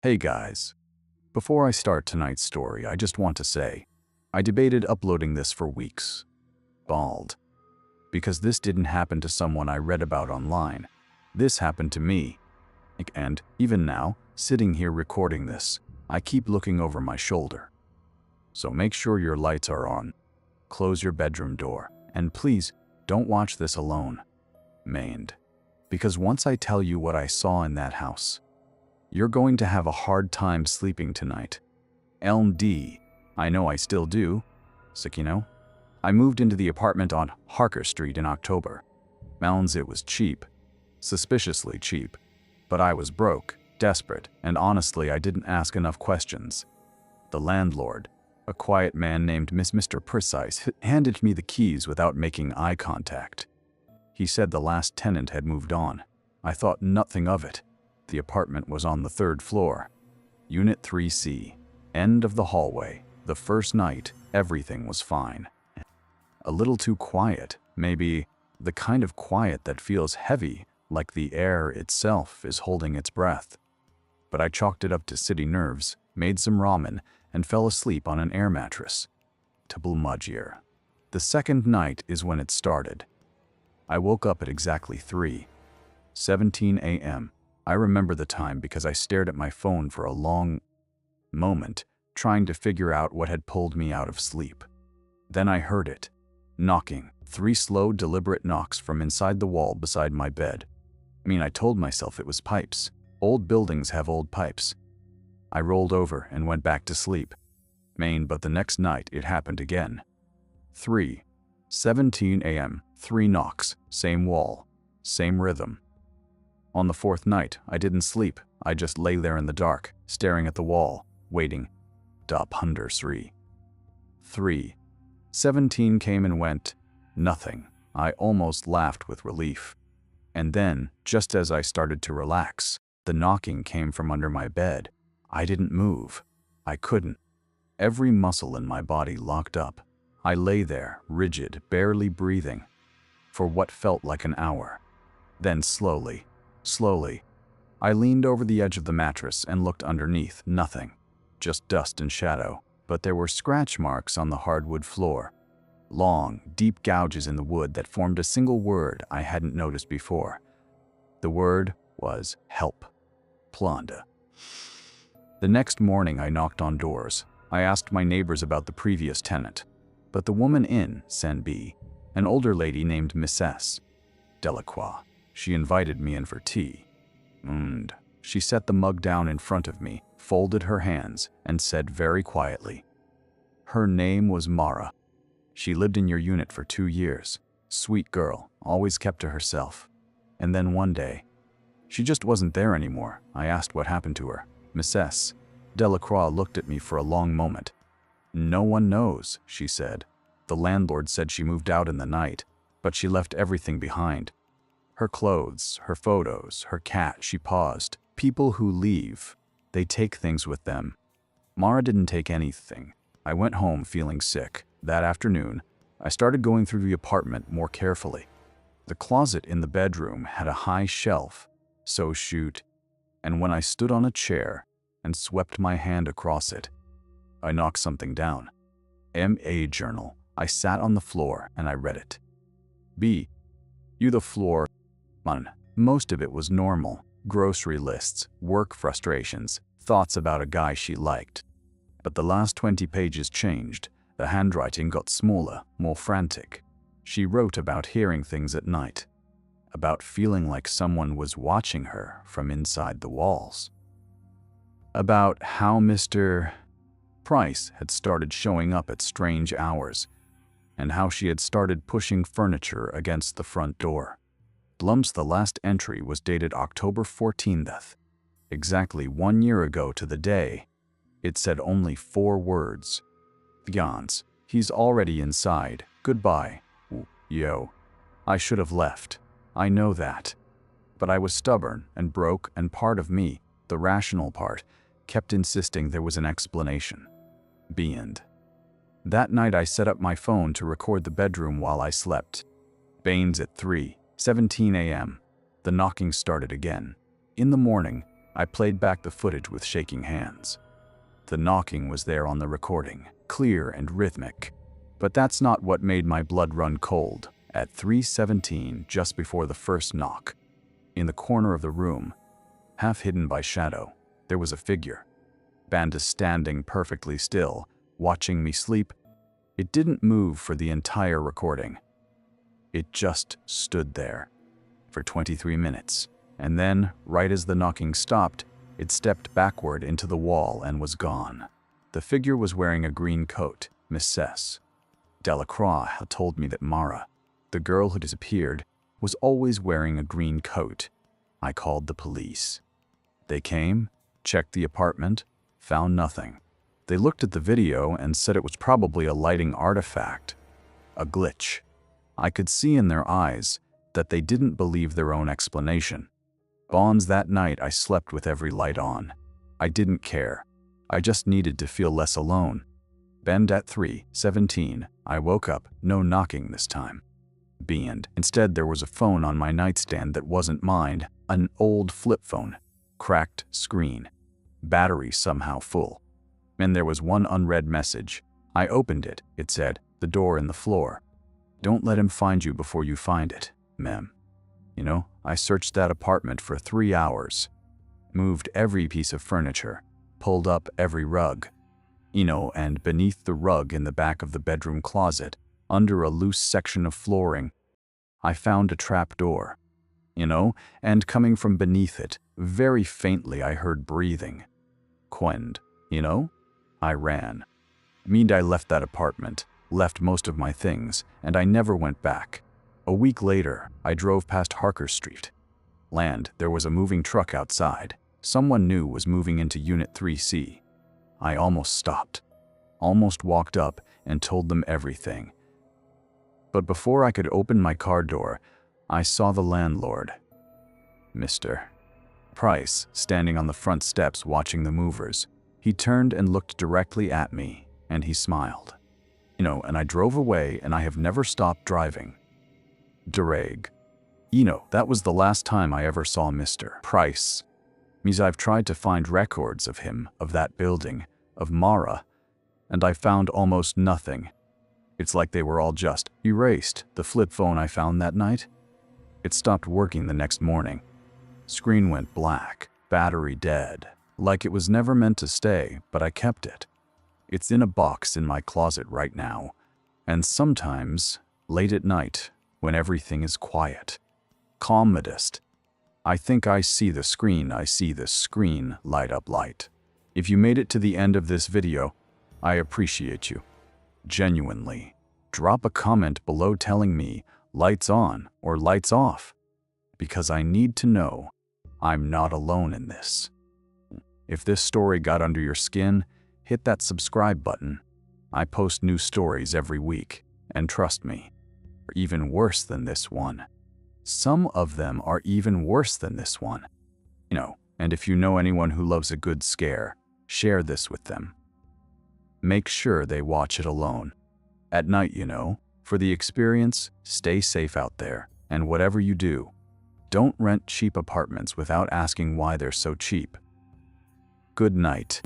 Hey guys. Before I start tonight's story, I just want to say, I debated uploading this for weeks. Bald. Because this didn't happen to someone I read about online. This happened to me. And, even now, sitting here recording this, I keep looking over my shoulder. So make sure your lights are on. Close your bedroom door. And please, don't watch this alone. Mained. Because once I tell you what I saw in that house, you're going to have a hard time sleeping tonight. LMD. I know I still do. Sakino. I moved into the apartment on Harker Street in October. Mounds, it was cheap. Suspiciously cheap. But I was broke, desperate, and honestly I didn't ask enough questions. The landlord, a quiet man named Mr. Precise, handed me the keys without making eye contact. He said the last tenant had moved on. I thought nothing of it. The apartment was on the 3rd floor. Unit 3C. End of the hallway. The first night, everything was fine. A little too quiet, maybe the kind of quiet that feels heavy, like the air itself is holding its breath. But I chalked it up to city nerves, made some ramen, and fell asleep on an air mattress. Tabul Majir. The second night is when it started. I woke up at exactly 3:17 a.m. I remember the time because I stared at my phone for a long moment, trying to figure out what had pulled me out of sleep. Then I heard it. Knocking. 3 slow, deliberate knocks from inside the wall beside my bed. I told myself it was pipes. Old buildings have old pipes. I rolled over and went back to sleep. But the next night it happened again. 3:17 a.m. 3 knocks. Same wall. Same rhythm. On the 4th night, I didn't sleep. I just lay there in the dark, staring at the wall, waiting. Dop Hunder 3:17 came and went. Nothing. I almost laughed with relief. And then, just as I started to relax, the knocking came from under my bed. I didn't move. I couldn't. Every muscle in my body locked up. I lay there, rigid, barely breathing, for what felt like an hour. Then slowly, I leaned over the edge of the mattress and looked underneath. Nothing. Just dust and shadow. But there were scratch marks on the hardwood floor. Long, deep gouges in the wood that formed a single word I hadn't noticed before. The word was help. Planda. The next morning I knocked on doors. I asked my neighbors about the previous tenant. But the woman in Sen B, an older lady named Mrs. Delacroix, she invited me in for tea. She set the mug down in front of me, folded her hands, and said very quietly, her name was Mara. She lived in your unit for 2 years. Sweet girl, always kept to herself. And then one day, she just wasn't there anymore. I asked what happened to her. Mrs. Delacroix looked at me for a long moment. No one knows, she said. The landlord said she moved out in the night, but she left everything behind. Her clothes, her photos, her cat. She paused. People who leave, they take things with them. Mara didn't take anything. I went home feeling sick. That afternoon, I started going through the apartment more carefully. The closet in the bedroom had a high shelf, so shoot, and when I stood on a chair and swept my hand across it, I knocked something down. M.A. journal. I sat on the floor and I read it. B. You the floor. Most of it was normal. Grocery lists, work frustrations, thoughts about a guy she liked. But the last 20 pages changed. The handwriting got smaller, more frantic. She wrote about hearing things at night, about feeling like someone was watching her from inside the walls, about how Mr. Price had started showing up at strange hours, and how she had started pushing furniture against the front door. The last entry was dated October 14th, exactly 1 year ago to the day. It said only 4 words. Yans, he's already inside. Goodbye. Yo. I should have left. I know that. But I was stubborn and broke, and part of me, the rational part, kept insisting there was an explanation. Beyond. That night I set up my phone to record the bedroom while I slept. Baines at 3:17 a.m. The knocking started again. In the morning, I played back the footage with shaking hands. The knocking was there on the recording, clear and rhythmic. But that's not what made my blood run cold. At 3:17, just before the first knock, in the corner of the room, half hidden by shadow, there was a figure. Bandus standing perfectly still, watching me sleep. It didn't move for the entire recording. It just stood there for 23 minutes. And then, right as the knocking stopped, it stepped backward into the wall and was gone. The figure was wearing a green coat. Mrs. Delacroix had told me that Mara, the girl who disappeared, was always wearing a green coat. I called the police. They came, checked the apartment, found nothing. They looked at the video and said it was probably a lighting artifact, a glitch. I could see in their eyes that they didn't believe their own explanation. Bonds, that night I slept with every light on. I didn't care. I just needed to feel less alone. Bend at 3:17, I woke up, no knocking this time. Instead, there was a phone on my nightstand that wasn't mine, an old flip phone, cracked screen, battery somehow full. And there was one unread message. I opened it. It said, "The door in the floor. Don't let him find you before you find it, mem." I searched that apartment for 3 hours, moved every piece of furniture, pulled up every rug, and beneath the rug in the back of the bedroom closet, under a loose section of flooring, I found a trap door, and coming from beneath it, very faintly I heard breathing. Quend, I ran. I left that apartment, left most of my things, and I never went back. A week later, I drove past Harker Street. There was a moving truck outside. Someone new was moving into Unit 3C. I almost stopped, almost walked up and told them everything. But before I could open my car door, I saw the landlord, Mr. Price, standing on the front steps watching the movers. He turned and looked directly at me, and he smiled. And I drove away, and I have never stopped driving. Dereg. That was the last time I ever saw Mr. Price. I've tried to find records of him, of that building, of Mara, and I found almost nothing. It's like they were all just erased. The flip phone I found that night, it stopped working the next morning. Screen went black, battery dead, like it was never meant to stay, but I kept it. It's in a box in my closet right now, and sometimes, late at night, when everything is quiet, calmest, I think I see the screen light up light. If you made it to the end of this video, I appreciate you. Genuinely. Drop a comment below telling me lights on or lights off, because I need to know I'm not alone in this. If this story got under your skin, hit that subscribe button. I post new stories every week, and trust me, they're even worse than this one. Some of them are even worse than this one. And if you know anyone who loves a good scare, share this with them. Make sure they watch it alone. At night, for the experience, stay safe out there. And whatever you do, don't rent cheap apartments without asking why they're so cheap. Good night.